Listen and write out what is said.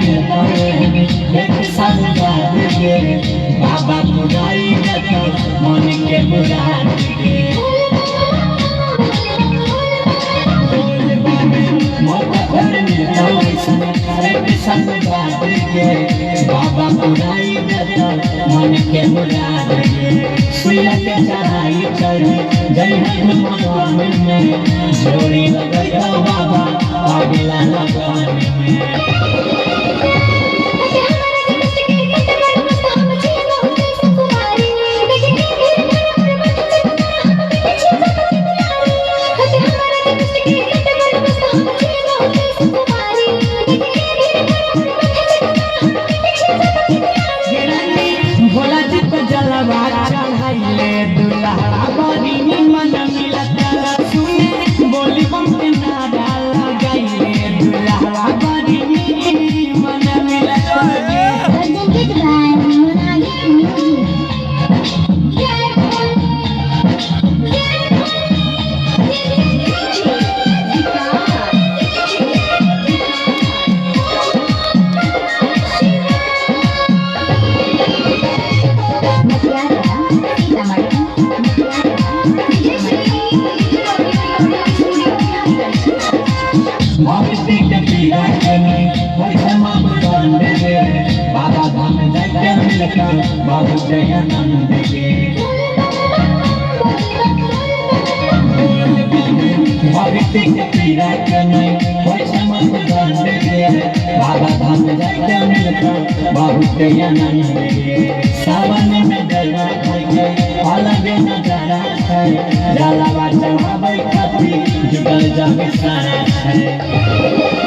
एक संगा दे बाबा बुराई न मन के मुराद दे बाबा बुराई मन के मुराद सुइया के चढ़ाई चढ़ी जय हनुमान में जोड़ी लगाया बाबा अगला लगन में चढ़ाइले दुल्हा बड़ी मन मिलता सुने बोली बम के नारा लगाइले दुल्हा बड़ी मन मिलता बाबा धाम जाके मिलता बाबू दयानंद के भक्ति के पीड़ा कने पैसा मत दंड दे बाबा धाम जाके मिलता बाबू दयानंद के सावन में दया के अलग नजारा है जलावा चढ़ावे खातिर जुगल जग सारा है।